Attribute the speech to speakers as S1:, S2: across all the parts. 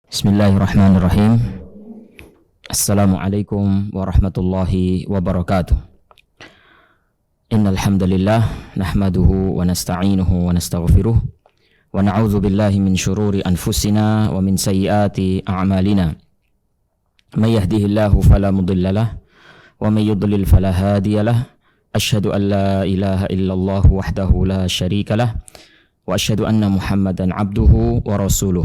S1: Bismillahirrahmanirrahim. Assalamualaikum warahmatullahi wabarakatuh. Innal hamdalillah nahmaduhu wa nasta'inuhu wa nastaghfiruh wa na'udzu billahi min shururi anfusina wa min sayyiati a'malina. May yahdihillahu fala mudilla lahu wa may yudlil fala hadiya lahu. Asyhadu an la ilaha illallah wahdahu la syarika lahu wa asyhadu anna Muhammadan abduhu wa rasuluh.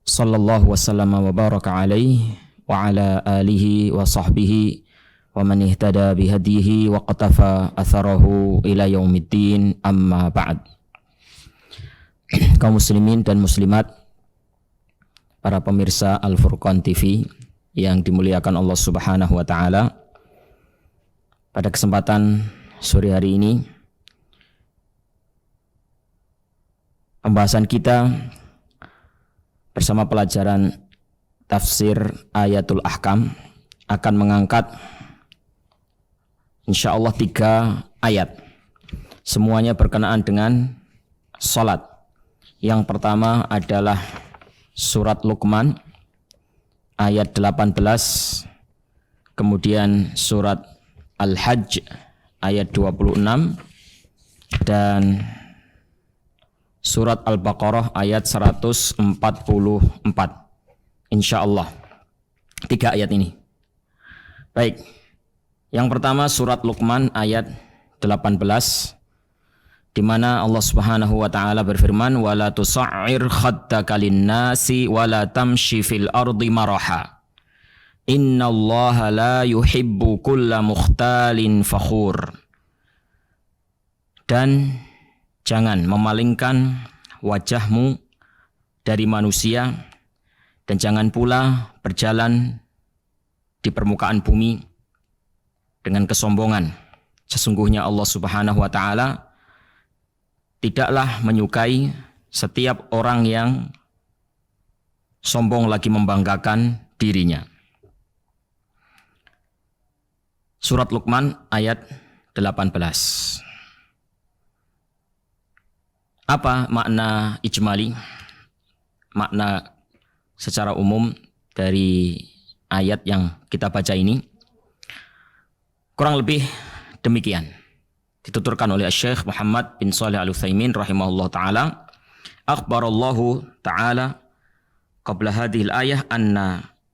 S1: Sallallahu wasallama wa baraka alaihi wa ala alihi wa sahbihi wa man ihtada bihadihi wa qatafa atharahu ila yaumiddin, amma ba'd. Kaum muslimin dan muslimat, para pemirsa Al-Furqan TV yang dimuliakan Allah Subhanahu wa taala, pada kesempatan sore hari ini pembahasan kita bersama pelajaran tafsir Ayatul Ahkam akan mengangkat insyaallah 3 ayat. Semuanya berkenaan dengan salat. Yang pertama adalah surat Luqman ayat 18, kemudian surat Al-Hajj ayat 26 dan surat Al-Baqarah ayat 144. Insyaallah 3 ayat ini. Baik. Yang pertama surat Luqman ayat 18, di mana Allah Subhanahu wa taala berfirman, "Wala tusa'ir khaddaka lin-nasi wala tamshi fil ardi maraha. Innallaha la yuhibbu kulla mukhtalin fakhur." Dan jangan memalingkan wajahmu dari manusia, dan jangan pula berjalan di permukaan bumi dengan kesombongan. Sesungguhnya Allah Subhanahu wa taala tidaklah menyukai setiap orang yang sombong lagi membanggakan dirinya. Surat Luqman ayat 18. Apa makna ijmali? Makna secara umum dari ayat yang kita baca ini kurang lebih demikian. Dituturkan oleh Syekh Muhammad bin Shalih Al-Utsaimin rahimahullah taala, akhbarallahu taala qabla hadhil ayah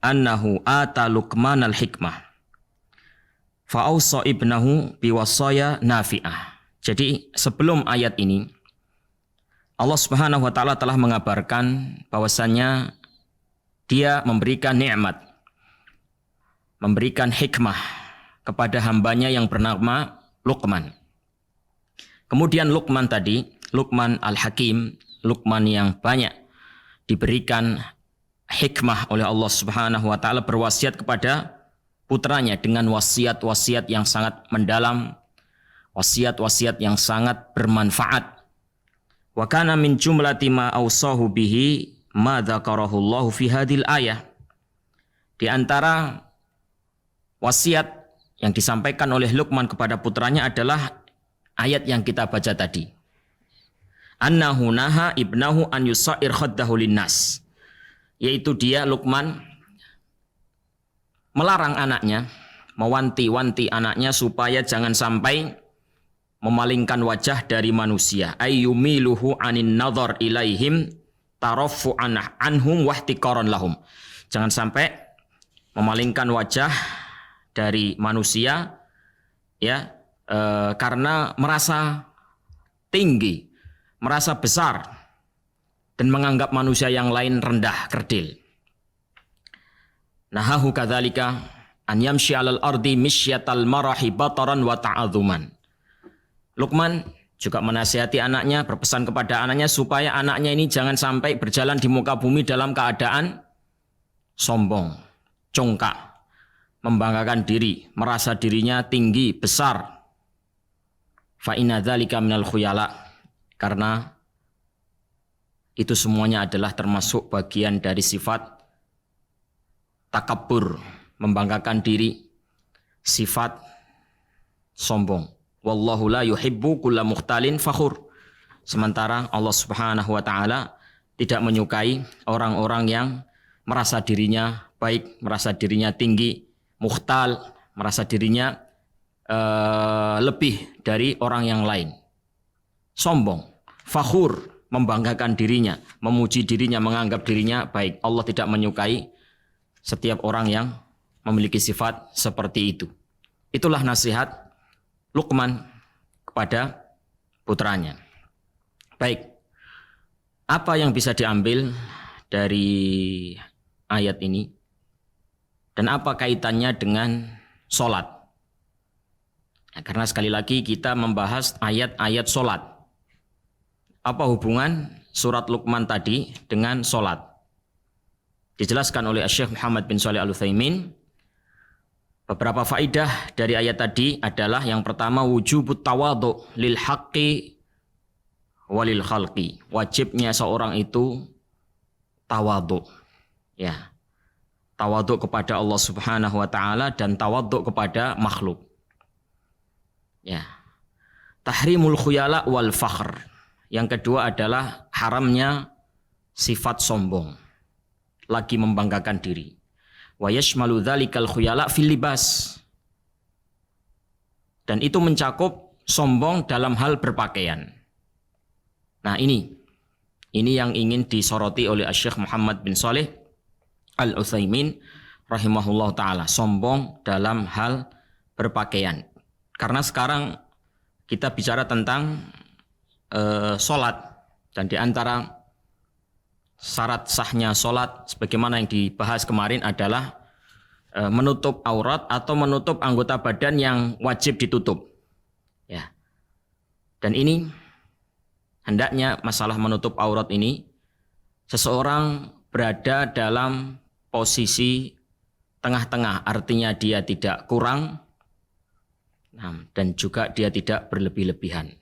S1: annahu ata Luqman al-hikmah fa awsa ibnahu biwasaya nafi'ah. Jadi sebelum ayat ini Allah Subhanahu wa taala telah mengabarkan bahwasannya Dia memberikan nikmat, memberikan hikmah kepada hambanya yang bernama Luqman. Kemudian Luqman tadi, Luqman al-Hakim, Luqman yang banyak diberikan hikmah oleh Allah Subhanahu wa taala, berwasiat kepada putranya dengan wasiat-wasiat yang sangat mendalam, wasiat-wasiat yang sangat bermanfaat. Wa kana min jumlati ma awsahu bihi ma dzakarahu Allah fi hadhil ayah. Di antara wasiat yang disampaikan oleh Luqman kepada putranya adalah ayat yang kita baca tadi. Annahu naha ibnahu an yusair khaddahu linnas. Yaitu dia Luqman melarang anaknya, mewanti-wanti anaknya supaya jangan sampai memalingkan wajah dari manusia. Ayyumiluhu anin nadhar ilaihim taraffu'an anhum wahtiqaran lahum. Jangan sampai memalingkan wajah dari manusia ya, karena merasa tinggi, merasa besar dan menganggap manusia yang lain rendah, kerdil. Nahahu kadzalika an yamshi 'alal ardi misyatal marahi bataran wa ta'adzuman. Luqman juga menasihati anaknya, berpesan kepada anaknya supaya anaknya ini jangan sampai berjalan di muka bumi dalam keadaan sombong, congkak, membanggakan diri, merasa dirinya tinggi, besar. Fa inna dzalika minal khuyala. Karena itu semuanya adalah termasuk bagian dari sifat takabbur, membanggakan diri, sifat sombong. Wallahu la yuhibbu kulla mukhtalin fakhur. Sementara Allah Subhanahu wa taala tidak menyukai orang-orang yang merasa dirinya baik, merasa dirinya tinggi, mukhtal, merasa dirinya lebih dari orang yang lain. Sombong, fakhur, membanggakan dirinya, memuji dirinya, menganggap dirinya baik. Allah tidak menyukai setiap orang yang memiliki sifat seperti itu. Itulah nasihat Luqman kepada putranya. Baik, apa yang bisa diambil dari ayat ini? Dan apa kaitannya dengan sholat? Ya, karena sekali lagi kita membahas ayat-ayat sholat. Apa hubungan surat Luqman tadi dengan sholat? Dijelaskan oleh Syekh Muhammad bin Shalih Al-Utsaimin. Beberapa faidah dari ayat tadi adalah yang pertama wujubut tawadhu lil haqqi walil khalqi. Wajibnya seorang itu tawadhu. Ya. Tawadhu kepada Allah Subhanahu wa taala dan tawadhu kepada makhluk. Ya. Tahrimul khuyala wal fakhr. Yang kedua adalah haramnya sifat sombong. Lagi membanggakan diri. Wa yashmalu dzalikal khuyala fil libas. Dan itu mencakup sombong dalam hal berpakaian. Nah, ini yang ingin disoroti oleh Syekh Muhammad bin Shalih Al-Utsaimin rahimahullah taala, sombong dalam hal berpakaian. Karena sekarang kita bicara tentang sholat, dan di antara syarat sahnya sholat sebagaimana yang dibahas kemarin adalah menutup aurat atau menutup anggota badan yang wajib ditutup. Ya. Dan ini hendaknya masalah menutup aurat ini seseorang berada dalam posisi tengah-tengah, artinya dia tidak kurang dan juga dia tidak berlebih-lebihan.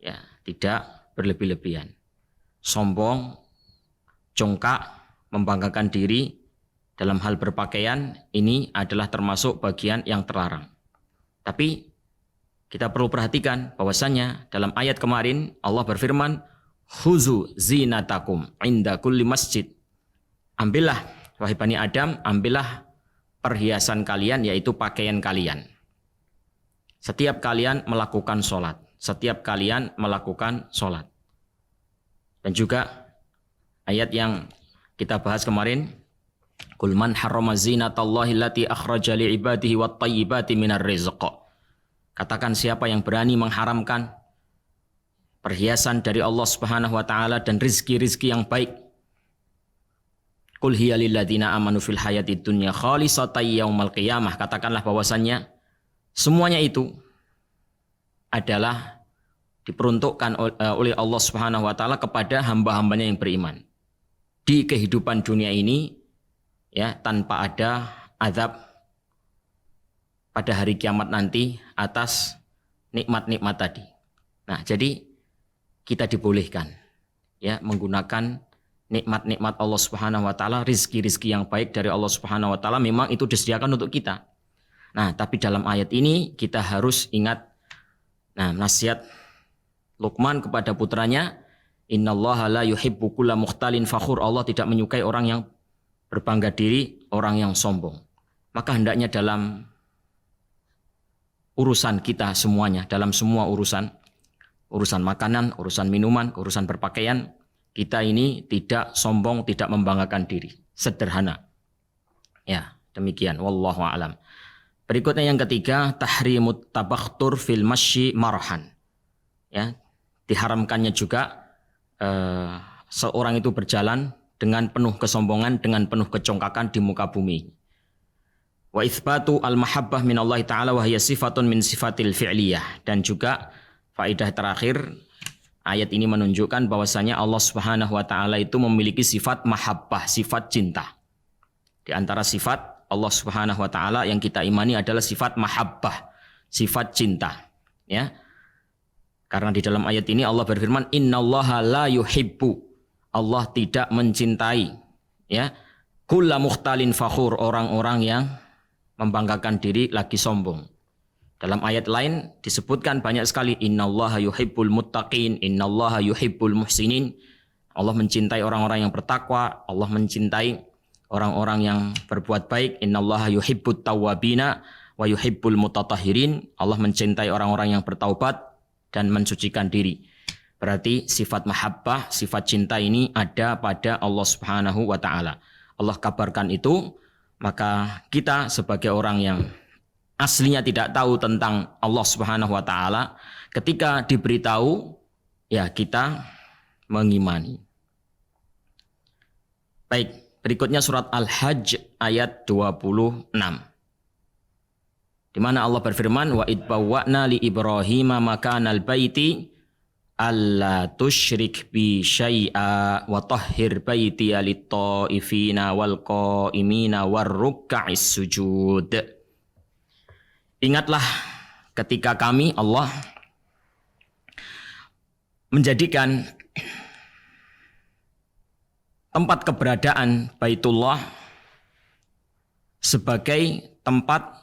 S1: Ya, tidak berlebih-lebihan. Sombong, congkak, membanggakan diri dalam hal berpakaian ini adalah termasuk bagian yang terlarang. Tapi kita perlu perhatikan bahwasannya dalam ayat kemarin Allah berfirman, "Khuzu zinatakum inda kulli masjid." Ambillah wahai Bani Adam, ambillah perhiasan kalian, yaitu pakaian kalian. Setiap kalian melakukan sholat. Setiap kalian melakukan sholat. Dan juga ayat yang kita bahas kemarin, "Qul man harrama zinatallahi allati akhraja li'ibadihi wat-thayyibati minar rizq." Katakan siapa yang berani mengharamkan perhiasan dari Allah Subhanahu wa taala dan rizki-rizki yang baik. Qul hiya lil ladzina amanu fil hayatid dunya khalisatan yaumal qiyamah. Katakanlah bahwasannya semuanya itu adalah diperuntukkan oleh Allah Subhanahu wa taala kepada hamba-hambanya yang beriman. Di kehidupan dunia ini ya, tanpa ada azab pada hari kiamat nanti atas nikmat-nikmat tadi. Nah, jadi kita dibolehkan ya menggunakan nikmat-nikmat Allah Subhanahu wa taala, rizki-rizki yang baik dari Allah Subhanahu wa taala memang itu disediakan untuk kita. Nah, tapi dalam ayat ini kita harus ingat nasihat Luqman kepada putranya, "Innallaha la yuhibbu kulla mukhtalin fakhur." Allah tidak menyukai orang yang berbangga diri, orang yang sombong. Maka hendaknya dalam urusan kita semuanya, dalam semua urusan makanan, urusan minuman, urusan berpakaian, kita ini tidak sombong, tidak membanggakan diri, sederhana. Ya, demikian wallahu a'lam. Berikutnya yang ketiga, tahrimut tabakhtur fil masyi marhan. Ya, diharamkannya juga seorang itu berjalan dengan penuh kesombongan, dengan penuh kecongkakan di muka bumi. Wa itsbatu al-mahabbah min Allah Ta'ala wa hiya sifatun min sifatil fi'liyah. Dan juga faedah terakhir, ayat ini menunjukkan bahwasanya Allah Subhanahu wa taala itu memiliki sifat mahabbah, sifat cinta. Di antara sifat Allah Subhanahu wa taala yang kita imani adalah sifat mahabbah, sifat cinta. Ya. Karena di dalam ayat ini Allah berfirman, "Innallaha la yuhibbu." Allah tidak mencintai ya kulla mukhtalin fakhur, orang-orang yang membanggakan diri lagi sombong. Dalam ayat lain disebutkan banyak sekali, "Innallaha yuhibbul muttaqin, innallaha yuhibbul muhsinin." Allah mencintai orang-orang yang bertakwa, Allah mencintai orang-orang yang berbuat baik. Innallaha yuhibbut tawwabina wa yuhibbul mutatahhirin. Allah mencintai orang-orang yang bertaubat dan mensucikan diri. Berarti sifat mahabbah, sifat cinta ini ada pada Allah Subhanahu wa taala. Allah kabarkan itu, maka kita sebagai orang yang aslinya tidak tahu tentang Allah Subhanahu wa taala, ketika diberitahu, ya kita mengimani. Baik, berikutnya surat Al-Hajj ayat 26. Di mana Allah berfirman, wa id bawwa'na li Ibrahim makanal baiti alla tusyrik bi syai'a wa tahhir baiti lit-taifina wal qa'imina war-ruk'is sujud. Ingatlah ketika kami Allah menjadikan tempat keberadaan Baitullah sebagai tempat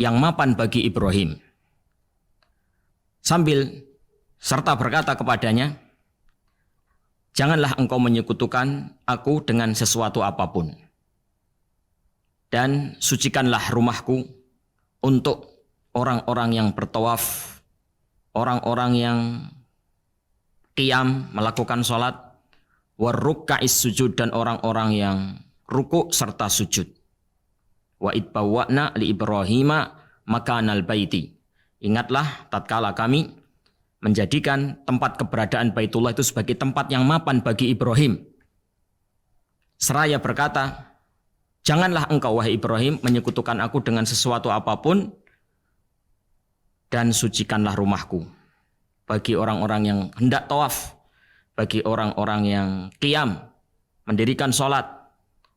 S1: yang mapan bagi Ibrahim. Sambil serta berkata kepadanya, janganlah engkau menyekutukan aku dengan sesuatu apapun. Dan sucikanlah rumahku untuk orang-orang yang bertawaf, orang-orang yang qiyam, melakukan sholat, warruk'is sujud, dan orang-orang yang ruku' serta sujud. Wa id bawwa'na li Ibrahima makanal baiti. Ingatlah tatkala kami menjadikan tempat keberadaan Baitullah itu sebagai tempat yang mapan bagi Ibrahim. Seraya berkata, janganlah engkau wahai Ibrahim menyekutukan aku dengan sesuatu apapun, dan sucikanlah rumahku bagi orang-orang yang hendak tawaf, bagi orang-orang yang qiyam, mendirikan sholat,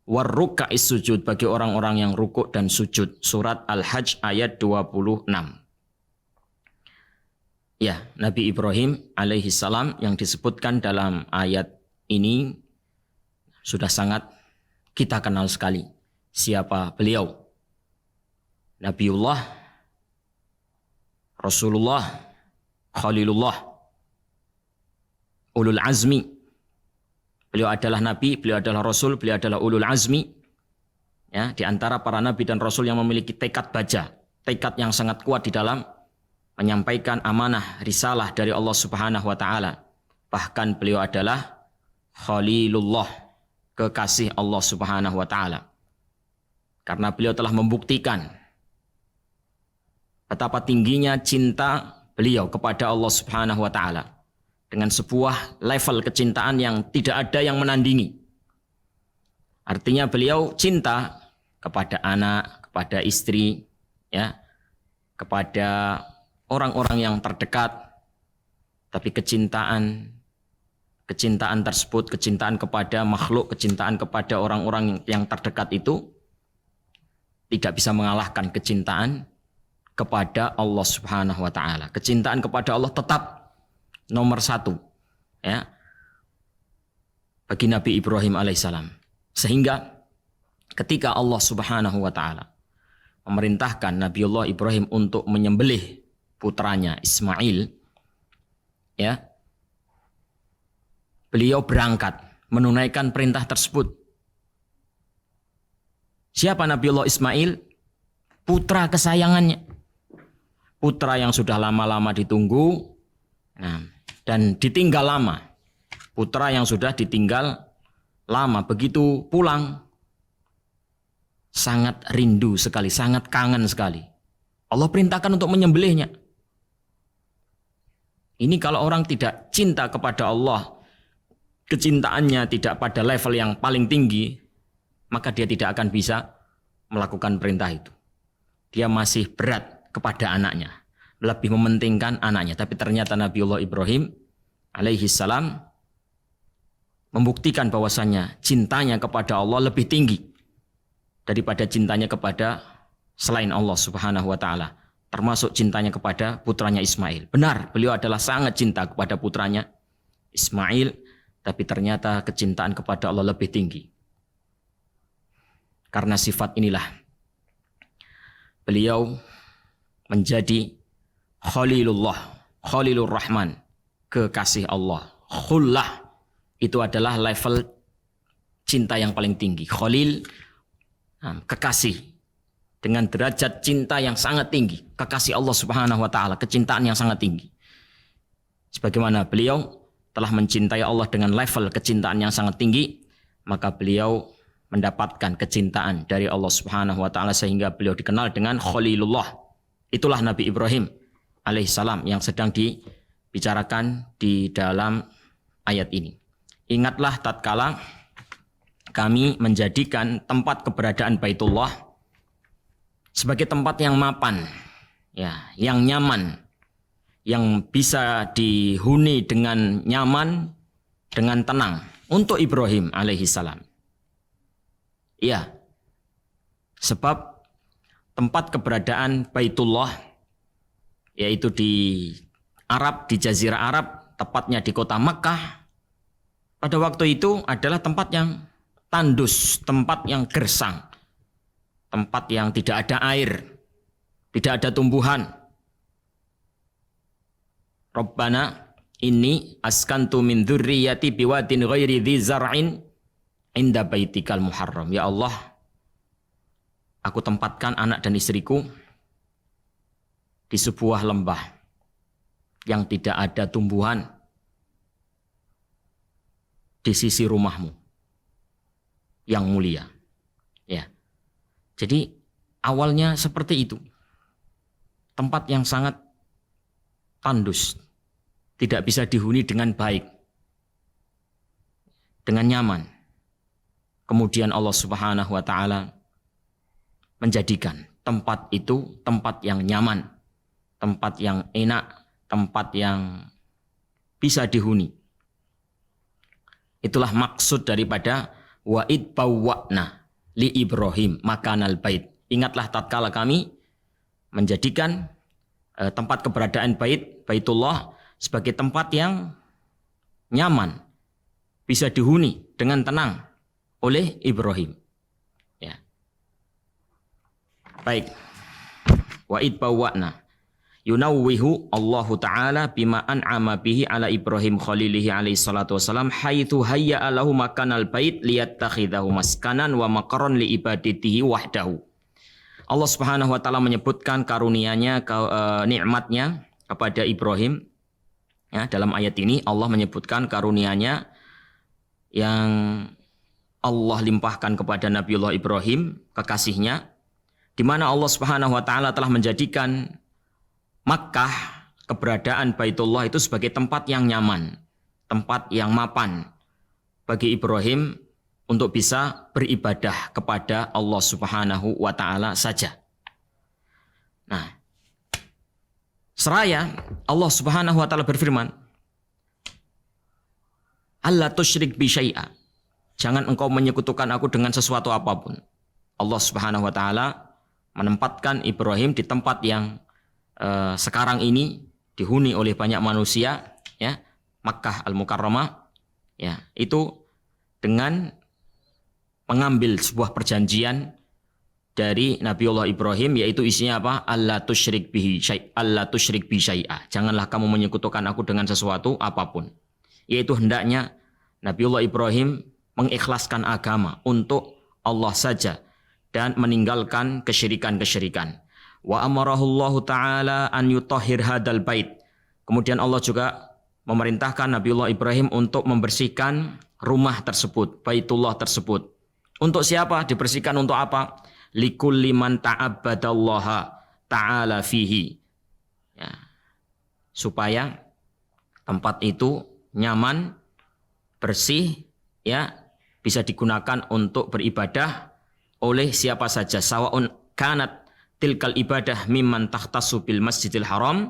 S1: warruk'is sujud, bagi orang-orang yang rukuk dan sujud. Surat Al-Hajj ayat 26. Ya, Nabi Ibrahim alaihi salam yang disebutkan dalam ayat ini sudah sangat kita kenal sekali. Siapa beliau? Nabiullah, Rasulullah, Khalilullah, ulul azmi. Beliau adalah nabi, beliau adalah rasul, beliau adalah ulul azmi. Ya, di antara para nabi dan rasul yang memiliki tekad baja, tekad yang sangat kuat di dalam menyampaikan amanah risalah dari Allah Subhanahu wa taala. Bahkan beliau adalah Khalilullah, kekasih Allah Subhanahu wa taala. Karena beliau telah membuktikan betapa tingginya cinta beliau kepada Allah Subhanahu wa taala dengan sebuah level kecintaan yang tidak ada yang menandingi. Artinya beliau cinta kepada anak, kepada istri, ya, kepada orang-orang yang terdekat. Tapi kecintaan tersebut, kecintaan kepada makhluk, kecintaan kepada orang-orang yang terdekat itu tidak bisa mengalahkan kecintaan kepada Allah Subhanahu wa taala. Kecintaan kepada Allah tetap nomor satu, ya, bagi Nabi Ibrahim alaihissalam. Sehingga ketika Allah Subhanahu wa taala memerintahkan Nabiullah Ibrahim untuk menyembelih putranya Ismail, ya, beliau berangkat menunaikan perintah tersebut. Siapa Nabiullah Ismail? Putra kesayangannya, putra yang sudah lama-lama ditunggu, nah, dan ditinggal lama. Putra yang sudah ditinggal lama, begitu pulang sangat rindu sekali, sangat kangen sekali. Allah perintahkan untuk menyembelihnya. Ini kalau orang tidak cinta kepada Allah, kecintaannya tidak pada level yang paling tinggi, maka dia tidak akan bisa melakukan perintah itu. Dia masih berat kepada anaknya, lebih mementingkan anaknya. Tapi ternyata Nabiullah Ibrahim alaihi salam membuktikan bahwasannya cintanya kepada Allah lebih tinggi daripada cintanya kepada selain Allah Subhanahu wa taala, termasuk cintanya kepada putranya Ismail. Benar, beliau adalah sangat cinta kepada putranya Ismail, tapi ternyata kecintaan kepada Allah lebih tinggi. Karena sifat inilah beliau menjadi Khalilullah, Khalilur Rahman, kekasih Allah, khullah itu adalah level cinta yang paling tinggi. Khalil, kekasih dengan derajat cinta yang sangat tinggi. Kekasih Allah Subhanahu wa taala, kecintaan yang sangat tinggi. Sebagaimana beliau telah mencintai Allah dengan level kecintaan yang sangat tinggi, maka beliau mendapatkan kecintaan dari Allah Subhanahu wa taala sehingga beliau dikenal dengan Khalilullah. Itulah Nabi Ibrahim alaihissalam yang sedang dibicarakan di dalam ayat ini. Ingatlah tatkala kami menjadikan tempat keberadaan Baitullah sebagai tempat yang mapan, ya, yang nyaman, yang bisa dihuni dengan nyaman, dengan tenang untuk Ibrahim alaihissalam. Ya, sebab tempat keberadaan Baitullah yaitu di Arab, di Jazirah Arab, tepatnya di kota Makkah, pada waktu itu adalah tempat yang tandus, tempat yang gersang, tempat yang tidak ada air, tidak ada tumbuhan. Rabbana inni askantu min dzurriyyati biwadin ghairi dzi zar'in inda baitikal muharram. Ya Allah, aku tempatkan anak dan istriku di sebuah lembah yang tidak ada tumbuhan di sisi rumahmu yang mulia. Ya. Jadi awalnya seperti itu. Tempat yang sangat tandus, tidak bisa dihuni dengan baik, dengan nyaman. Kemudian Allah Subhanahu wa taala menjadikan tempat itu tempat yang nyaman, tempat yang enak, tempat yang bisa dihuni. Itulah maksud daripada wa'id bawwa'na li Ibrahim makanal bait. Ingatlah tatkala kami menjadikan tempat keberadaan Baitullah sebagai tempat yang nyaman, bisa dihuni dengan tenang oleh Ibrahim. Ya. Baik. Wa'id bawwa'na yunawwihu Allahu Ta'ala bima an'ama bihi ala Ibrahim khalilihi alaihi salatu wassalam haitsu hayya'a lahu makanal bait liyattakhidahu maskanan wa maqarran li ibadatihi wahdahu. Allah Subhanahu wa taala menyebutkan karunia-Nya, nikmat-Nya kepada Ibrahim. Ya, dalam ayat ini Allah menyebutkan karunia-Nya yang Allah limpahkan kepada Nabiullah Ibrahim, kekasihnya, di mana Allah Subhanahu wa taala telah menjadikan Makkah, keberadaan Baitullah itu sebagai tempat yang nyaman, tempat yang mapan bagi Ibrahim untuk bisa beribadah kepada Allah Subhanahu wa taala saja. Nah, seraya Allah Subhanahu wa taala berfirman, "Alla tusyrik bi syai'a." Jangan engkau menyekutukan aku dengan sesuatu apapun. Allah Subhanahu wa taala menempatkan Ibrahim di tempat yang sekarang ini dihuni oleh banyak manusia, ya, Makkah Al-Mukarramah, ya, itu dengan mengambil sebuah perjanjian dari Nabiullah Ibrahim, yaitu isinya apa? Allah tusyrik bihi syai'a. Janganlah kamu menyekutukan aku dengan sesuatu apapun. Yaitu hendaknya Nabiullah Ibrahim mengikhlaskan agama untuk Allah saja dan meninggalkan kesyirikan-kesyirikan. Wa amarahullahu ta'ala an yutahhir hadal bait. Kemudian Allah juga memerintahkan Nabiullah Ibrahim untuk membersihkan rumah tersebut, Baitullah tersebut. Untuk siapa? Dibersihkan untuk apa? Likulli man ta'abbadallaha ta'ala fihi. Ya. Supaya tempat itu nyaman, bersih, ya, bisa digunakan untuk beribadah oleh siapa saja. Sawaun kanat tilkal ibadah mimman takhtassu bil Masjidil Haram,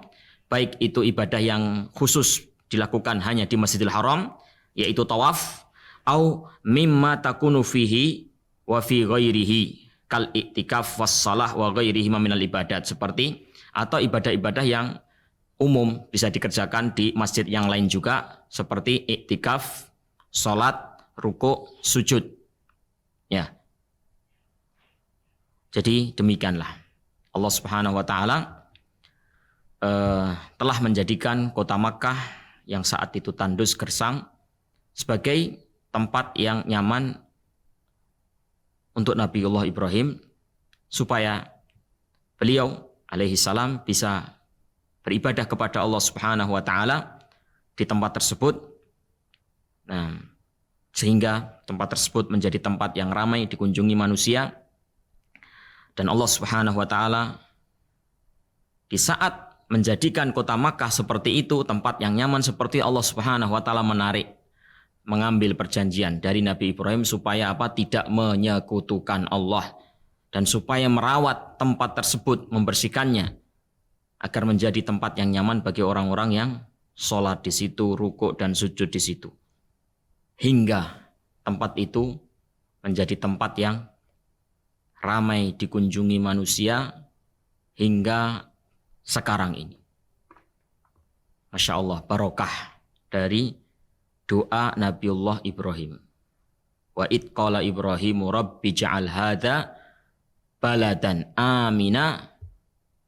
S1: baik itu ibadah yang khusus dilakukan hanya di Masjidil Haram, yaitu tawaf, au mimma takunu fihi wa fi ghairihi kal i'tikaf was shalah wa ghairihi minal ibadat, seperti atau ibadah-ibadah yang umum bisa dikerjakan di masjid yang lain juga, seperti i'tikaf, salat, ruku', sujud. Ya. Jadi demikianlah. Allah Subhanahu wa taala telah menjadikan kota Makkah yang saat itu tandus gersang sebagai tempat yang nyaman untuk Nabiullah Ibrahim supaya beliau alaihi salam bisa beribadah kepada Allah Subhanahu wa taala di tempat tersebut. Nah, sehingga tempat tersebut menjadi tempat yang ramai dikunjungi manusia. Dan Allah Subhanahu wa taala di saat menjadikan kota Makkah seperti itu, tempat yang nyaman seperti, Allah Subhanahu wa taala mengambil perjanjian dari Nabi Ibrahim supaya apa? Tidak menyekutukan Allah dan supaya merawat tempat tersebut, membersihkannya agar menjadi tempat yang nyaman bagi orang-orang yang sholat di situ, rukuk dan sujud di situ. Hingga tempat itu menjadi tempat yang ramai dikunjungi manusia hingga sekarang ini. Masya Allah, barokah dari doa Nabiullah Ibrahim. Wa id qala Ibrahimu rabbi ja'al hadha baladan amina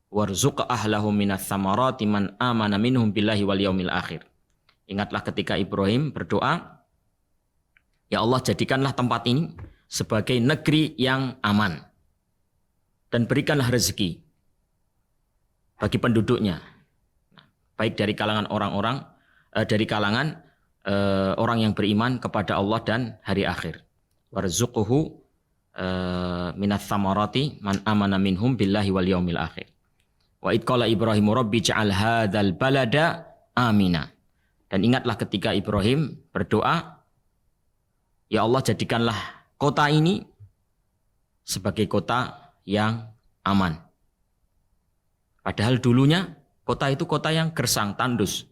S1: warzuq ahlahu minas samarati man amana minhum billahi wal yaumil akhir. Ingatlah ketika Ibrahim berdoa, ya Allah, jadikanlah tempat ini sebagai negeri yang aman dan berikanlah rezeki bagi penduduknya, baik dari kalangan orang yang beriman kepada Allah dan hari akhir. Warzuqhu minas samarati man amana minhum billahi wal yaumil akhir. Wa id qala Ibrahimu rabbi ja'al hadzal balada amina. Dan ingatlah ketika Ibrahim berdoa, ya Allah, jadikanlah kota ini sebagai kota yang aman. Padahal dulunya kota itu kota yang gersang, tandus,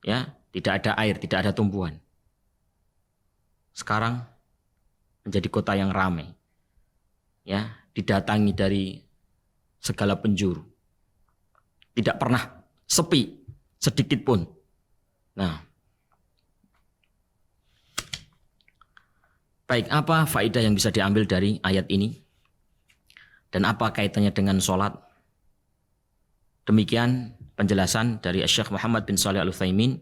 S1: ya, tidak ada air, tidak ada tumbuhan. Sekarang menjadi kota yang ramai, ya, didatangi dari segala penjuru. Tidak pernah sepi sedikit pun. Nah, baik, apa faedah yang bisa diambil dari ayat ini? Dan apa kaitannya dengan sholat? Demikian penjelasan dari Syekh Muhammad bin Shalih Al-Utsaimin.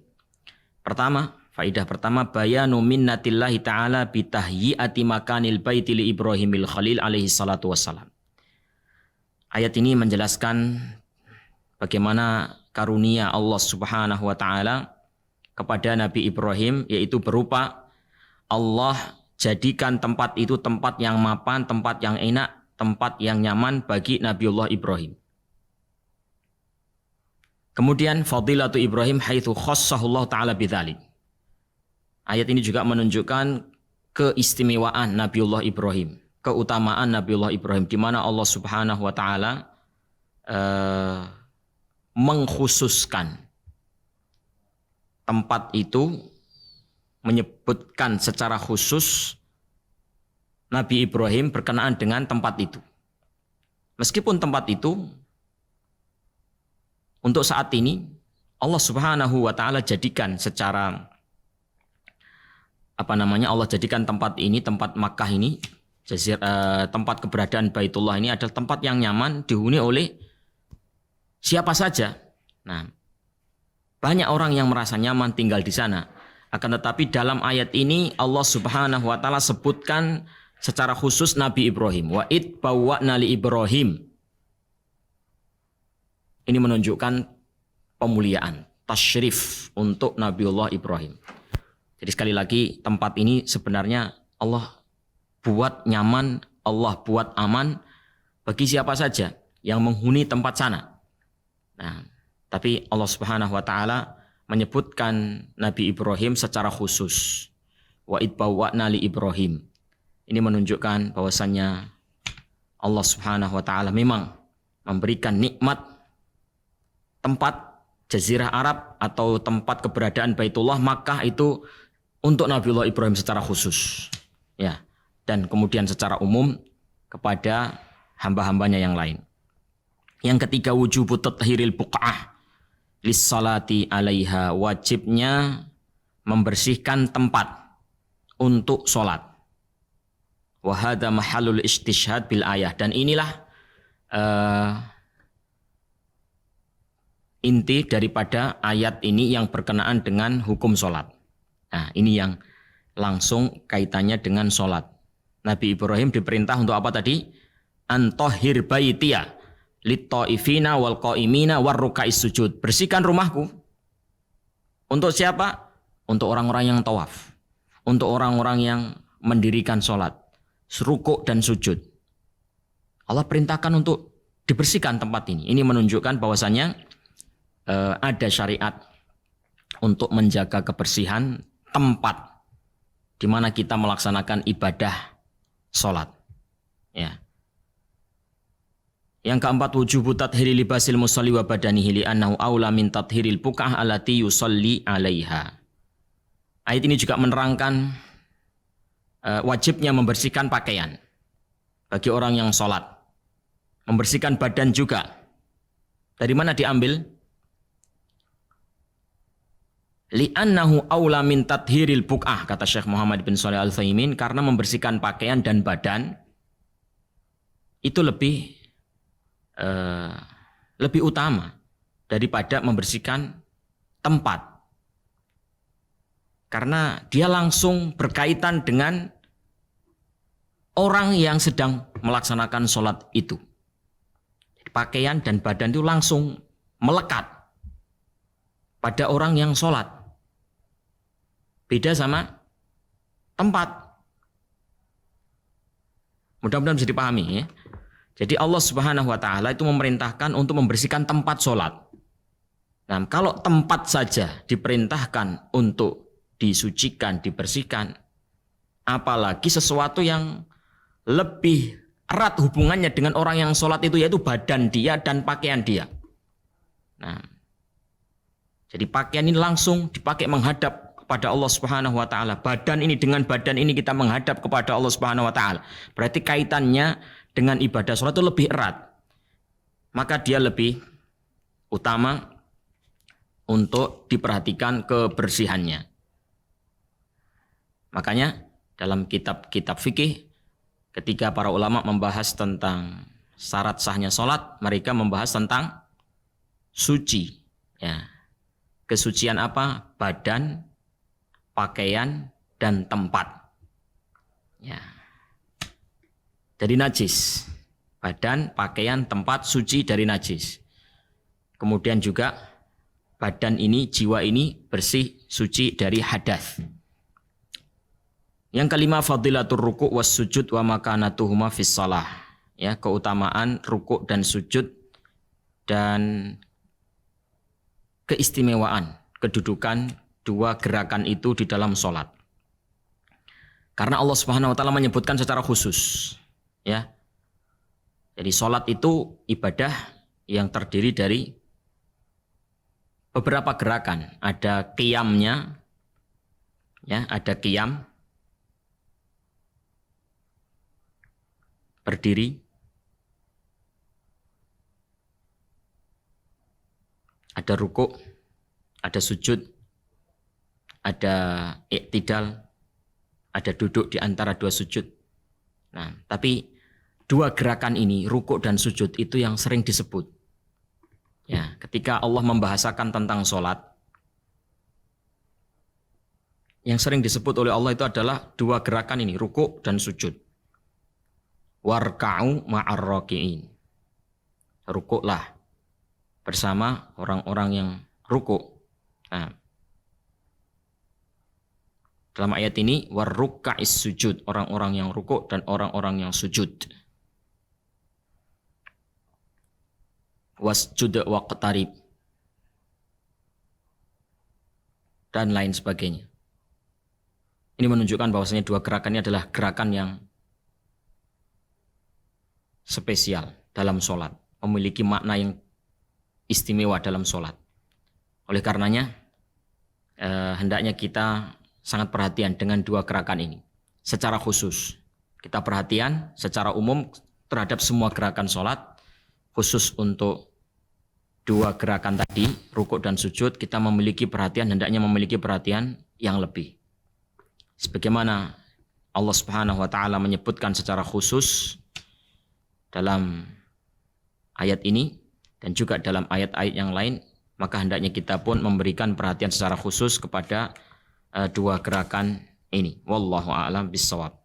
S1: Pertama, faedah pertama, bayanu minnatillahi ta'ala bitahyi'ati makanil baiti li Ibrahimil Khalil alaihi salatu wassalam. Ayat ini menjelaskan bagaimana karunia Allah Subhanahu wa taala kepada Nabi Ibrahim, yaitu berupa Allah jadikan tempat itu tempat yang mapan, tempat yang enak, tempat yang nyaman bagi Nabiullah Ibrahim. Kemudian fadilatu Ibrahim haitsu khassahullah taala bidzalik. Ayat ini juga menunjukkan keistimewaan Nabiullah Ibrahim, keutamaan Nabiullah Ibrahim, di mana Allah Subhanahu wa taala mengkhususkan tempat itu, menyebutkan secara khusus Nabi Ibrahim berkenaan dengan tempat itu. Meskipun tempat itu untuk saat ini Allah Subhanahu wa taala jadikan secara Allah jadikan tempat ini, tempat Makkah ini, tempat keberadaan Baitullah ini adalah tempat yang nyaman dihuni oleh siapa saja. Nah, banyak orang yang merasa nyaman tinggal di sana. Akan tetapi dalam ayat ini Allah Subhanahu wa taala sebutkan secara khusus Nabi Ibrahim. Wa id bawwa'na li Ibrahim. Ini menunjukkan pemuliaan, tasyrif untuk Nabiullah Ibrahim. Jadi sekali lagi, tempat ini sebenarnya Allah buat nyaman, Allah buat aman bagi siapa saja yang menghuni tempat sana. Nah, tapi Allah Subhanahu wa taala menyebutkan Nabi Ibrahim secara khusus. Wa id bawwa'na li Ibrahim. Ini menunjukkan bahwasannya Allah Subhanahu wa taala memang memberikan nikmat tempat Jazirah Arab atau tempat keberadaan Baitullah Makkah itu untuk Nabiullah Ibrahim secara khusus. Ya, dan kemudian secara umum kepada hamba-hambanya yang lain. Yang ketiga, wujubu tathhiril buq'ah lis-salati 'alaiha, wajibnya membersihkan tempat untuk sholat. Wa hadza mahallul istishhad bil ayah, dan inilah inti daripada ayat ini yang berkenaan dengan hukum sholat. Nah, ini yang langsung kaitannya dengan sholat. Nabi Ibrahim diperintah untuk apa tadi? Antohir baitiya lit-ta'ifina wal qa'imina war ruka'is sujud. Bersihkan rumahku. Untuk siapa? Untuk orang-orang yang tawaf. Untuk orang-orang yang mendirikan sholat, rukuk dan sujud. Allah perintahkan untuk dibersihkan tempat ini. Ini menunjukkan bahwasanya ada syariat untuk menjaga kebersihan tempat di mana kita melaksanakan ibadah sholat. Ya. Yang keempat, wujubu tathhiri libasil musalli wa badanihi li'annahu aula min tathhiril buq'ah allati yusalli 'alaiha. Ayat ini juga menerangkan wajibnya membersihkan pakaian bagi orang yang sholat. Membersihkan badan juga. Dari mana diambil? Li'annahu aula min tathhiril buq'ah, kata Syekh Muhammad bin Shalih Al-Utsaimin, karena membersihkan pakaian dan badan itu lebih utama daripada membersihkan tempat. Karena dia langsung berkaitan dengan orang yang sedang melaksanakan sholat itu. Pakaian dan badan itu langsung melekat pada orang yang sholat. Beda sama tempat. Mudah-mudahan bisa dipahami ya. Jadi Allah Subhanahu wa taala itu memerintahkan untuk membersihkan tempat sholat. Nah, kalau tempat saja diperintahkan untuk disucikan, dibersihkan, apalagi sesuatu yang lebih erat hubungannya dengan orang yang sholat itu, yaitu badan dia dan pakaian dia. Nah, jadi pakaian ini langsung dipakai menghadap kepada Allah Subhanahu wa taala. Badan ini, dengan badan ini kita menghadap kepada Allah Subhanahu wa taala. Berarti kaitannya dengan ibadah sholat itu lebih erat. Maka dia lebih utama untuk diperhatikan kebersihannya. Makanya dalam kitab-kitab fikih, ketika para ulama membahas tentang syarat sahnya sholat, mereka membahas tentang suci. Ya. Kesucian apa? Badan, pakaian, dan tempat. Ya. Dari najis. Badan, pakaian, tempat, suci dari najis. Kemudian juga badan ini, jiwa ini bersih, suci dari hadas. Yang kelima, fadilatur ruku' was sujud wa makanatuhuma fis shalah. Ya, keutamaan rukuk dan sujud dan keistimewaan kedudukan dua gerakan itu di dalam sholat. Karena Allah Subhanahu wa taala menyebutkan secara khusus, ya. Jadi sholat itu ibadah yang terdiri dari beberapa gerakan. Ada qiyamnya, ya, ada qiyam, berdiri, ada rukuk, ada sujud, ada i'tidal, ada duduk di antara dua sujud. Nah, tapi dua gerakan ini, rukuk dan sujud, itu yang sering disebut. Ya, ketika Allah membahasakan tentang sholat, yang sering disebut oleh Allah itu adalah dua gerakan ini, rukuk dan sujud. Warka'u ma'ar raki'in. Rukuklah bersama orang-orang yang rukuk. Nah, dalam ayat ini warruka'is sujud, orang-orang yang rukuk dan orang-orang yang sujud. Wasjud waqtarib dan lain sebagainya. Ini menunjukkan bahwasanya dua gerakan ini adalah gerakan yang spesial dalam sholat, memiliki makna yang istimewa dalam sholat. Oleh karenanya hendaknya kita sangat perhatian dengan dua gerakan ini secara khusus. Kita perhatian secara umum terhadap semua gerakan sholat, khusus untuk dua gerakan tadi, rukuk dan sujud, kita memiliki perhatian, hendaknya memiliki perhatian yang lebih. Sebagaimana Allah Subhanahu wa taala menyebutkan secara khusus dalam ayat ini dan juga dalam ayat-ayat yang lain, maka hendaknya kita pun memberikan perhatian secara khusus kepada dua gerakan ini. Wallahu a'lam bishawab.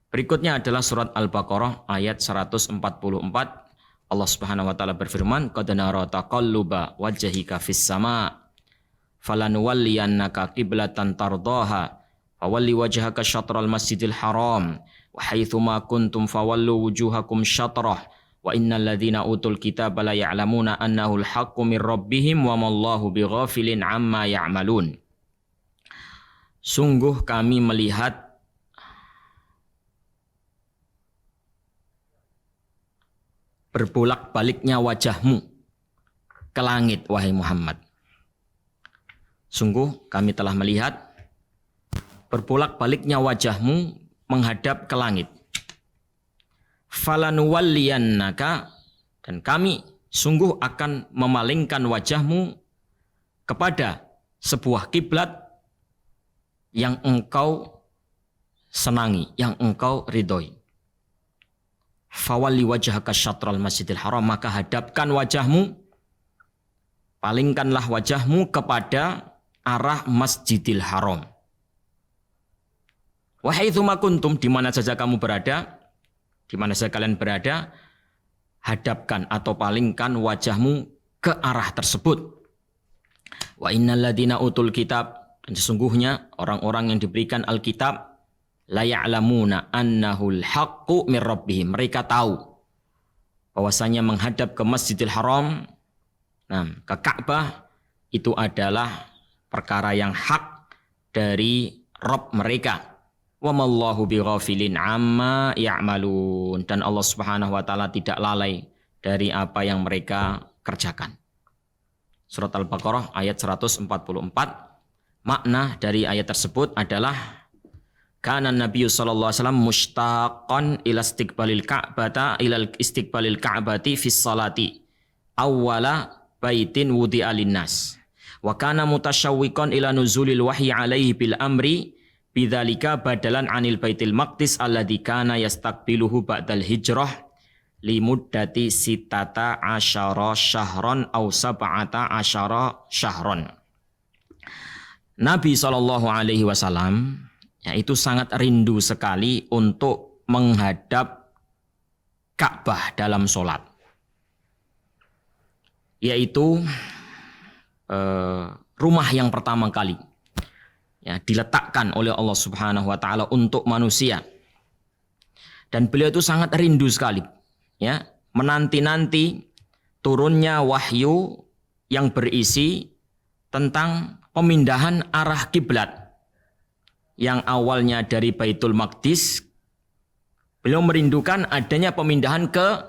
S1: Berikutnya adalah surat Al-Baqarah ayat 144. Allah Subhanahu wa taala berfirman, "Qad nara taqalluba wajhika fis sama' falanuwalliyannaka qiblatan tardaha fawalli wajhaka syatral masjidil haram wa haitsu ma kuntum fawallu wujuhakum syatrah wa innal ladzina utul kitaba la ya'lamuna annahu al-haqqu mir rabbihim wa mallahu bighafilin amma ya'malun." Sungguh kami melihat berbolak-baliknya wajahmu ke langit, wahai Muhammad. Sungguh kami telah melihat berbolak-baliknya wajahmu menghadap ke langit. Falanuwalliyannaka, dan kami sungguh akan memalingkan wajahmu kepada sebuah kiblat yang engkau senangi, yang engkau ridhoi. Fawalli wajhaka syatral masjidil haram, maka hadapkan wajahmu, palingkanlah wajahmu kepada arah masjidil haram. Wa haitsu ma kuntum, di mana saja kamu berada, di mana saja kalian berada, hadapkan atau palingkan wajahmu ke arah tersebut. Wa innal ladzina utul kitab, dan sesungguhnya orang-orang yang diberikan Alkitab, la ya'lamuna annahul haqqu mir rabbihim, mereka tahu bahwasanya menghadap ke Masjidil Haram, ke Ka'bah, itu adalah perkara yang hak dari Rabb mereka. Wa mallahu bighafilin amma ya'malun, dan Allah Subhanahu wa taala tidak lalai dari apa yang mereka kerjakan. Surat Al-Baqarah ayat 144. Makna dari ayat tersebut adalah kana Nabi sallallahu alaihi wasallam mushtaqan ila istiqbalil Ka'bata ila istiqbalil Ka'bati fis salati awwala baitin wudi'a linnas wa kana mutasyawwiqan ila nuzulil wahyi alaihi bil amri bidzalika badalan anil baitil maqdis alladzi kana yastaqbiluhu ba'dal hijrah limuddati sitata asyara syahron aw sab'ata asyara syahron. Nabi sallallahu alaihi wasallam itu sangat rindu sekali untuk menghadap Ka'bah dalam sholat. Yaitu rumah yang pertama kali diletakkan oleh Allah Subhanahu wa taala untuk manusia. Dan beliau itu sangat rindu sekali menanti-nanti turunnya wahyu yang berisi tentang pemindahan arah kiblat. Yang awalnya dari Baitul Maqdis, beliau merindukan adanya pemindahan ke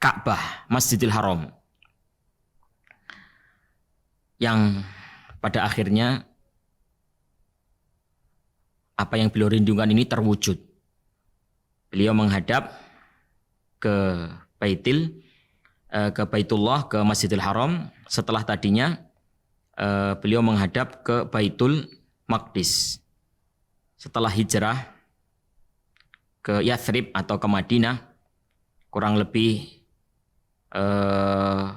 S1: Ka'bah, Masjidil Haram. Yang pada akhirnya apa yang beliau rindukan ini terwujud. Beliau menghadap ke Baitullah, ke Masjidil Haram, setelah tadinya beliau menghadap ke Baitul Maqdis. Setelah hijrah ke Yathrib atau ke Madinah, kurang lebih 16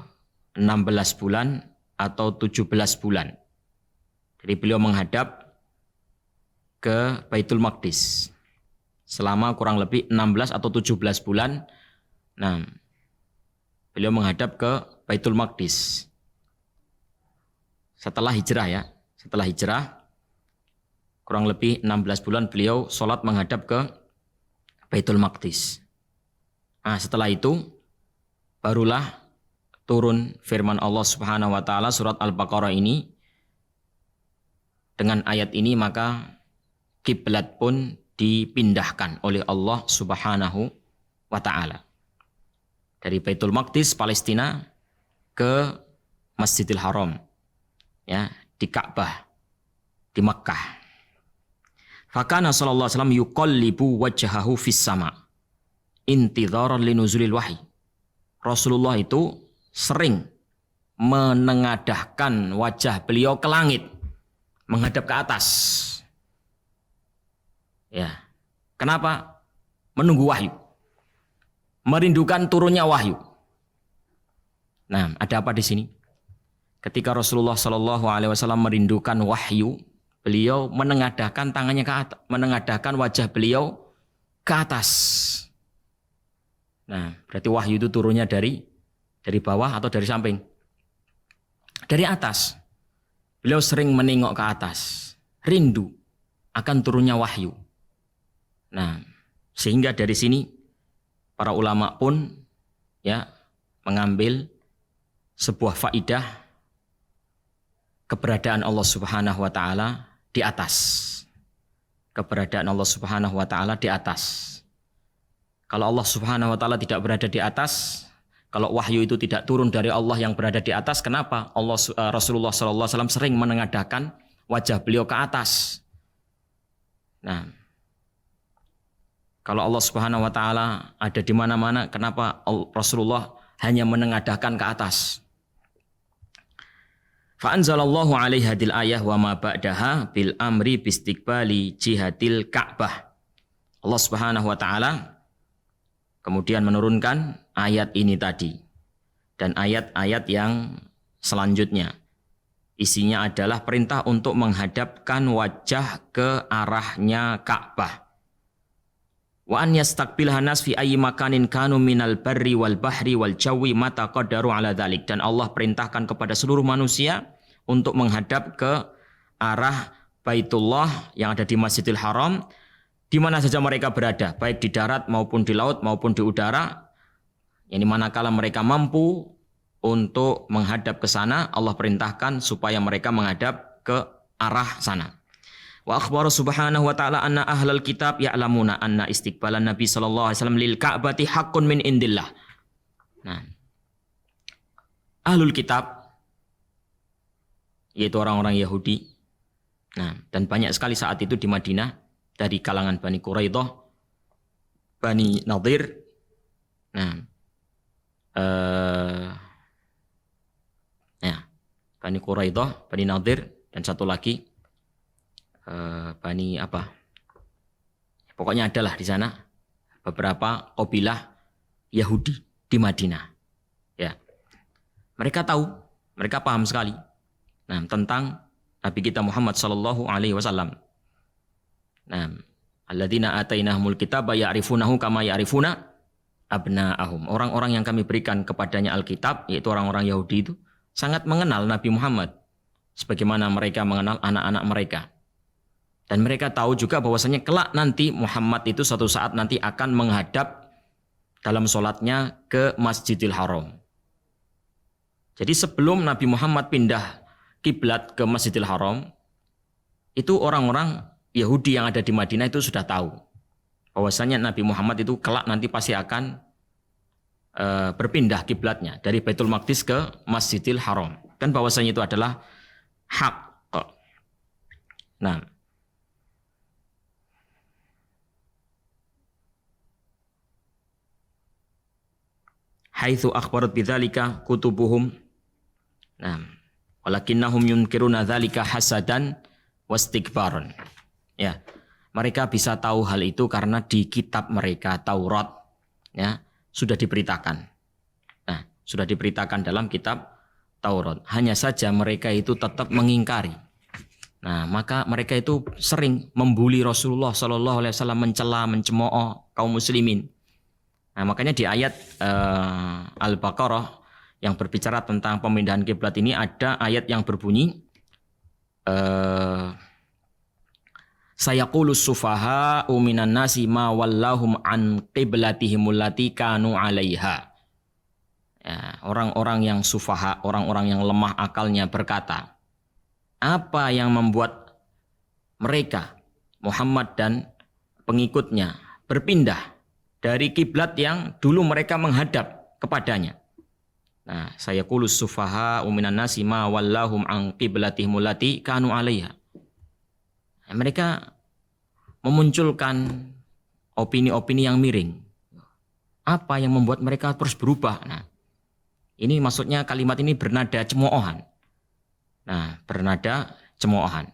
S1: bulan atau 17 bulan. Jadi beliau menghadap ke Baitul Maqdis selama kurang lebih 16 atau 17 bulan. Beliau menghadap ke Baitul Maqdis. Setelah hijrah setelah hijrah kurang lebih 16 bulan beliau sholat menghadap ke Baitul Maqdis. Setelah itu barulah turun firman Allah Subhanahu wa taala surat Al-Baqarah ini. Dengan ayat ini maka kiblat pun dipindahkan oleh Allah Subhanahu wa taala. Dari Baitul Maqdis Palestina ke Masjidil Haram, di Ka'bah, di Makkah. Fakana sallallahu alaihi wasallam yuqallibu wajhahu fis sama intidharan linuzulil wahyi. Rasulullah itu sering menengadahkan wajah beliau ke langit, menghadap ke atas. Kenapa? Menunggu wahyu. Merindukan turunnya wahyu. Ada apa di sini? ketika Rasulullah Shallallahu Alaihi Wasallam merindukan wahyu, beliau menengadahkan tangannya ke atas, menengadahkan wajah beliau ke atas. Nah, berarti wahyu itu turunnya dari bawah atau dari samping? Dari atas. Beliau sering menengok ke atas, rindu akan turunnya wahyu. Nah, sehingga dari sini para ulama pun ya mengambil sebuah faidah keberadaan Allah Subhanahu wa taala di atas. Keberadaan Allah Subhanahu wa taala di atas. Kalau Allah Subhanahu wa taala tidak berada di atas, kalau wahyu itu tidak turun dari Allah yang berada di atas, kenapa Rasulullah sallallahu alaihi wasallam sering menengadahkan wajah beliau ke atas? Nah, kalau Allah Subhanahu wa taala ada di mana-mana, kenapa Rasulullah hanya menengadahkan ke atas? Fa anzalallahu alaihi hadil ayah wa ma ba'daha bil amri bistiqbali jihadil Ka'bah. Allah Subhanahu wa taala kemudian menurunkan ayat ini tadi dan ayat-ayat yang selanjutnya. Isinya adalah perintah untuk menghadapkan wajah ke arahnya Ka'bah. Wa an yastaqbilha nas fi ayyi makanin kanu minal barri wal bahri wal jawi mata qadaru ala dzalik. Dan Allah perintahkan kepada seluruh manusia untuk menghadap ke arah Baitullah yang ada di Masjidil Haram di mana saja mereka berada, baik di darat maupun di laut maupun di udara. Yang manakala mereka mampu untuk menghadap ke sana, Allah perintahkan supaya mereka menghadap ke arah sana. Wa akhbara subhanahu wa ta'ala anna ahlal kitab ya'lamuna anna istiqbalan Nabi sallallahu alaihi wasallam lil Ka'bati haqqun min indillah. Nah, ahlul kitab yaitu orang-orang Yahudi. Nah, dan banyak sekali saat itu di Madinah dari kalangan Bani Quraidah, Bani Nadir. Nah, Bani Quraidah, Bani Nadir, dan satu lagi Bani apa? Pokoknya adalah di sana beberapa kabilah Yahudi di Madinah. Ya, mereka tahu, mereka paham sekali. Nah, tentang Nabi kita Muhammad sallallahu alaihi wasallam. Nah, alladzina atainahumul kitaba ya'rifunahu kama ya'rifuna abna'ahum. Orang-orang yang kami berikan kepadanya Alkitab, yaitu orang-orang Yahudi itu sangat mengenal Nabi Muhammad sebagaimana mereka mengenal anak-anak mereka. Dan mereka tahu juga bahwasanya kelak nanti Muhammad itu suatu saat nanti akan menghadap dalam sholatnya ke Masjidil Haram. Jadi sebelum Nabi Muhammad pindah kiblat ke Masjidil Haram, itu orang-orang Yahudi yang ada di Madinah itu sudah tahu bahwasanya Nabi Muhammad itu kelak nanti pasti akan berpindah kiblatnya dari Baitul Maqdis ke Masjidil Haram, dan bahwasanya itu adalah hak. Nah, haitsu akhbarat bidzalika kutubuhum. Nah, walakinnahum yunkiruna dzalika hasadan wastikbaran. Ya, mereka bisa tahu hal itu karena di kitab mereka Taurat ya sudah diberitakan. Nah, sudah diberitakan dalam kitab Taurat. Hanya saja mereka itu tetap mengingkari. Nah, maka mereka itu sering membuli Rasulullah Shallallahu Alaihi Wasallam, mencela, mencemooh kaum muslimin. Nah, makanya di ayat Al-Baqarah yang berbicara tentang pemindahan kiblat ini ada ayat yang berbunyi sayaqulus sufaha minan nasi ma wallahum an qiblatihimul lati kanu 'alaiha. Ya, orang-orang yang sufaha, orang-orang yang lemah akalnya berkata, apa yang membuat mereka Muhammad dan pengikutnya berpindah dari kiblat yang dulu mereka menghadap kepadanya. Nah, sayaqulus sufaha minan nasi ma wallahum an qiblatihimul lati kanu 'alaiha. Mereka memunculkan opini-opini yang miring. Apa yang membuat mereka terus berubah? Nah, ini maksudnya kalimat ini bernada cemoohan. Nah, bernada cemoohan.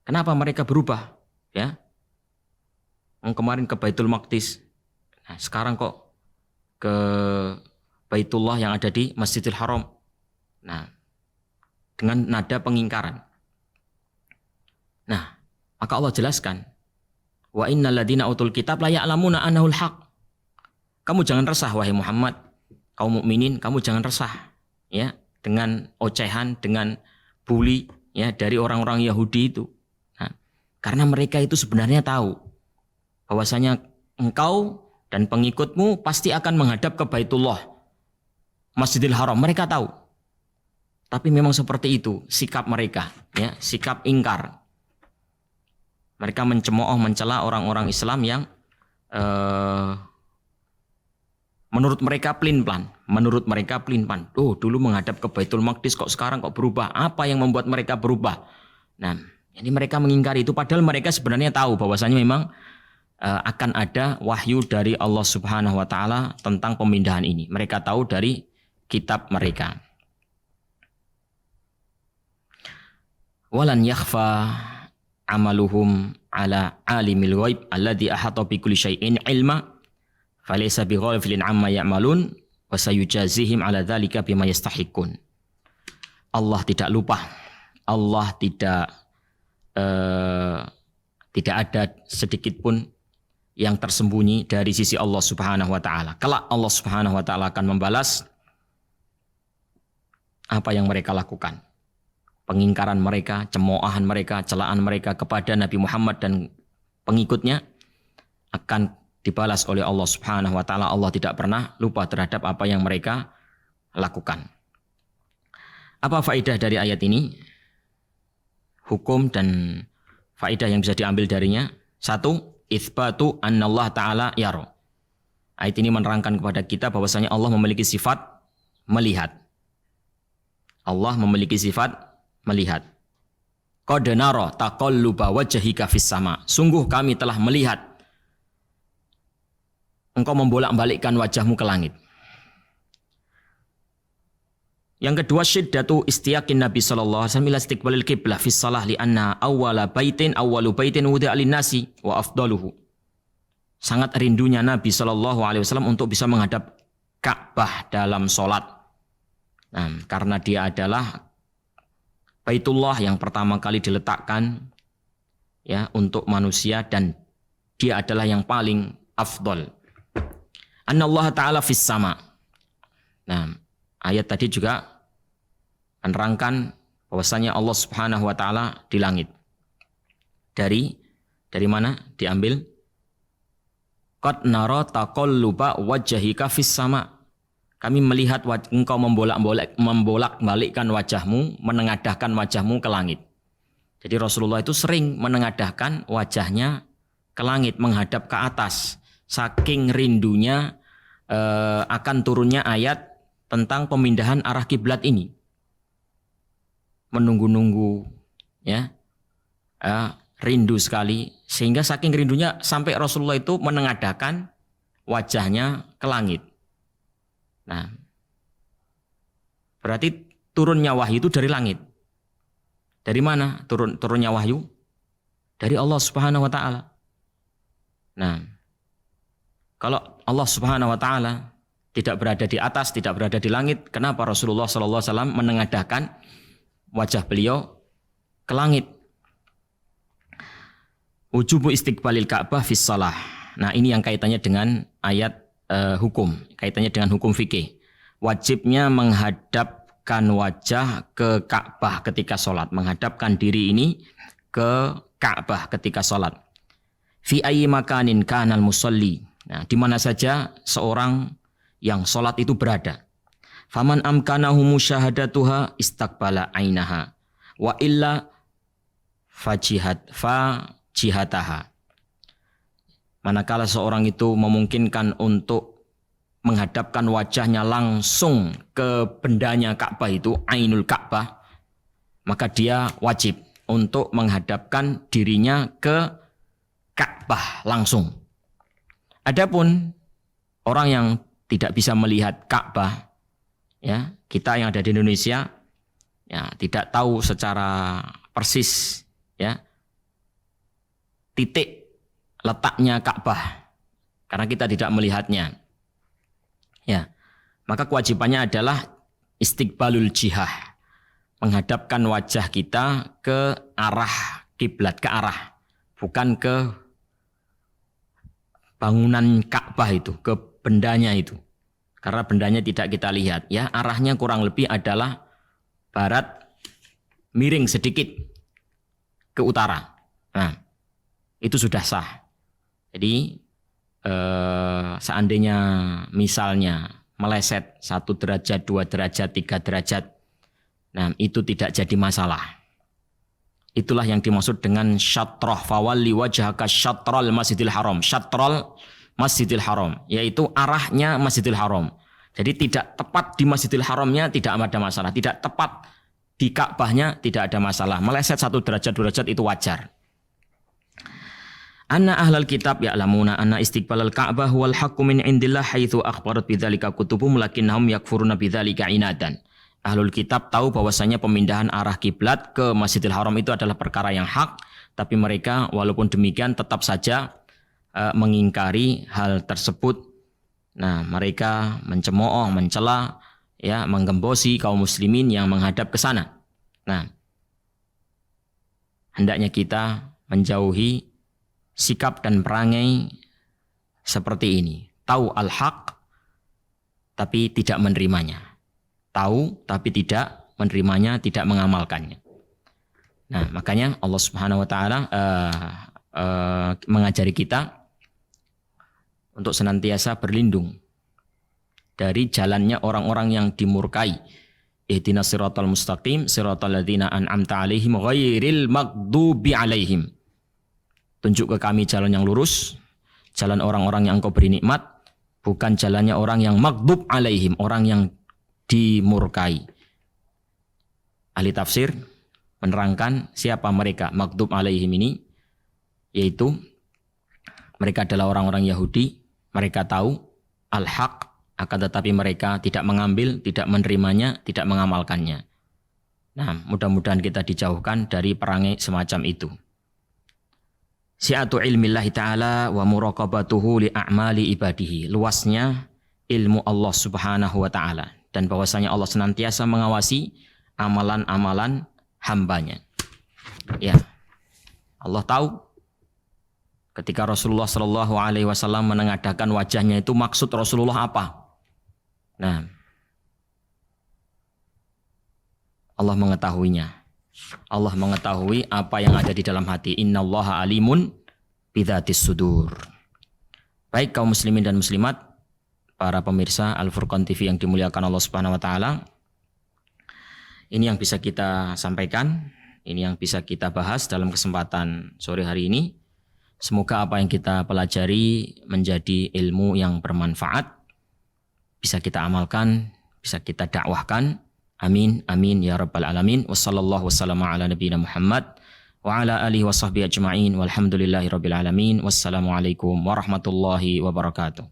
S1: Kenapa mereka berubah? Ya, kemarin ke Baitul Maqdis. Nah, sekarang kok ke Baitullah yang ada di Masjidil Haram. Nah, dengan nada pengingkaran. Nah, maka Allah jelaskan, wa innal ladzina utul kitab la ya'lamuna annahul haq. Kamu jangan resah wahai Muhammad, kaum mukminin, kamu jangan resah ya dengan ocehan, dengan bully ya dari orang-orang Yahudi itu. Nah, karena mereka itu sebenarnya tahu bahwasanya engkau dan pengikutmu pasti akan menghadap ke Baitullah, Masjidil Haram. Mereka tahu. Tapi memang seperti itu sikap mereka, ya, sikap ingkar. Mereka mencemooh, mencela orang-orang Islam yang menurut mereka pelin-pelan. Oh, dulu menghadap ke Baitul Maqdis kok sekarang kok berubah? Apa yang membuat mereka berubah? Nah, ini mereka mengingkari itu padahal mereka sebenarnya tahu bahwasanya memang akan ada wahyu dari Allah Subhanahu wa taala tentang pemindahan ini. Mereka tahu dari kitab mereka. Walan yakhfa amaluhum ala alimil ghaib alladhi ahata bi kulli syai'in ilma falaysa bighafilin amma ya'malun wa sayujazihim ala dzalika bima yastahiqun. Allah tidak lupa. Allah tidak ada sedikit pun yang tersembunyi dari sisi Allah Subhanahu wa taala. Kelak Allah Subhanahu wa taala akan membalas apa yang mereka lakukan. Pengingkaran mereka, cemoohan mereka, celaan mereka kepada Nabi Muhammad dan pengikutnya akan dibalas oleh Allah Subhanahu wa taala. Allah tidak pernah lupa terhadap apa yang mereka lakukan. Apa faedah dari ayat ini? Hukum dan faedah yang bisa diambil darinya. 1, itsbatu annallahu ta'ala yara. Ayat ini menerangkan kepada kita bahwasanya Allah memiliki sifat melihat. Allah memiliki sifat melihat. Qad nara taqalluba wajhika fis sama. Sungguh kami telah melihat engkau membolak-balikkan wajahmu ke langit. Yang kedua, syiddatu istiyaqin Nabi sallallahu alaihi wasallam ila istiqbalil qiblah fi shalah li anna awwalu baitin wudi'a lin-nasi wa afdaluhu. Sangat rindunya Nabi sallallahu alaihi wasallam untuk bisa menghadap Ka'bah dalam salat. Nah, karena dia adalah Baitullah yang pertama kali diletakkan ya untuk manusia dan dia adalah yang paling afdal. Annallaha ta'ala fis sama. Nah, ayat tadi juga menerangkan bahwasanya Allah Subhanahu wa taala di langit. Dari mana diambil? Qad nara taqalluba wajhika fis sama. Kami melihat engkau membolak-balikkan wajahmu, menengadahkan wajahmu ke langit. Jadi Rasulullah itu sering menengadahkan wajahnya ke langit, menghadap ke atas. Saking rindunya akan turunnya ayat tentang pemindahan arah kiblat ini. Menunggu-nunggu, ya, rindu sekali. Sehingga saking rindunya sampai Rasulullah itu menengadahkan wajahnya ke langit. Nah, berarti turunnya wahyu itu dari langit. Dari mana turunnya wahyu? Dari Allah Subhanahu wa taala. Nah, kalau Allah Subhanahu wa taala tidak berada di atas, tidak berada di langit, kenapa Rasulullah sallallahu alaihi wasallam menengadahkan wajah beliau ke langit? Wujubu istiqbalil Ka'bah fis shalah. Nah, ini yang kaitannya dengan ayat hukum, kaitannya dengan hukum fikih. Wajibnya menghadapkan wajah ke Ka'bah ketika sholat, menghadapkan diri ini ke Ka'bah ketika sholat. Fi ayyi makanin kanal musalli. Nah, di mana saja seorang yang sholat itu berada. Faman amkanahu musyahadatuha istaqbala ainaha wa illa fajihataha. Manakala seorang itu memungkinkan untuk menghadapkan wajahnya langsung ke bendanya Ka'bah itu, Ainul Ka'bah, maka dia wajib untuk menghadapkan dirinya ke Ka'bah langsung. Adapun orang yang tidak bisa melihat Ka'bah, ya, kita yang ada di Indonesia, ya, tidak tahu secara persis, ya, titik letaknya Ka'bah karena kita tidak melihatnya. Ya. Maka kewajibannya adalah istiqbalul jihah, menghadapkan wajah kita ke arah kiblat, ke arah, bukan ke bangunan Ka'bah itu, ke bendanya itu. Karena bendanya tidak kita lihat, ya, arahnya kurang lebih adalah barat miring sedikit ke utara. Nah, itu sudah sah. Jadi seandainya misalnya meleset 1 derajat, 2 derajat, 3 derajat, nah itu tidak jadi masalah. Itulah yang dimaksud dengan syatrah, fawalli wajhaka syatral masjidil haram. Syatral masjidil haram, yaitu arahnya masjidil haram. Jadi tidak tepat di masjidil haramnya tidak ada masalah. Tidak tepat di Ka'bahnya tidak ada masalah. Meleset 1 derajat, 2 derajat itu wajar. Anna ahlal kitab ya'lamuna anna istiqbalal Ka'bah wal haqqu min indillah haitsu akhbarat bidzalika kutubum lakinnahum yakfuruna bidzalika inadan. Ahlul kitab tahu bahwasanya pemindahan arah kiblat ke Masjidil Haram itu adalah perkara yang hak, tapi mereka walaupun demikian tetap saja mengingkari hal tersebut. Nah, mereka mencemooh, mencela, ya, menggembosi kaum muslimin yang menghadap ke sana. Nah, hendaknya kita menjauhi sikap dan perangai seperti ini. Tahu al-haq tapi tidak menerimanya. Tahu tapi tidak menerimanya, tidak mengamalkannya. Nah, makanya Allah Subhanahu wa taala mengajari kita untuk senantiasa berlindung dari jalannya orang-orang yang dimurkai. Ihdinas siratal mustaqim, siratal ladzina an'amta 'alaihim ghairil maghdubi 'alaihim. Tunjuk ke kami jalan yang lurus, jalan orang-orang yang Engkau beri nikmat, bukan jalannya orang yang maghdub alaihim, orang yang dimurkai. Ahli tafsir menerangkan siapa mereka maghdub alaihim ini, yaitu mereka adalah orang-orang Yahudi, mereka tahu al-haq, akan tetapi mereka tidak mengambil, tidak menerimanya, tidak mengamalkannya. Nah, mudah-mudahan kita dijauhkan dari perangai semacam itu. Si'atu ilmillahi ta'ala wa muraqabatuhu li a'mali ibadihi. Luasnya ilmu Allah Subhanahu wa ta'ala, dan bahwasanya Allah senantiasa mengawasi amalan-amalan hambanya. Ya, Allah tahu ketika Rasulullah Shallallahu Alaihi Wasallam menengadahkan wajahnya itu maksud Rasulullah apa? Nah, Allah mengetahuinya. Allah mengetahui apa yang ada di dalam hati. Innallaha alimun bidzatis sudur. Baik kaum muslimin dan muslimat, para pemirsa Al-Furqan TV yang dimuliakan Allah Subhanahu wa taala. Ini yang bisa kita sampaikan, ini yang bisa kita bahas dalam kesempatan sore hari ini. Semoga apa yang kita pelajari menjadi ilmu yang bermanfaat, bisa kita amalkan, bisa kita dakwahkan. Amin, amin ya rabbal alamin. Wassallallahu wassalamu ala nabiyina Muhammad wa ala alihi wa sahbihi ajma'in. Walhamdulillahi rabbil alamin. Wassalamualaikum warahmatullahi wabarakatuh.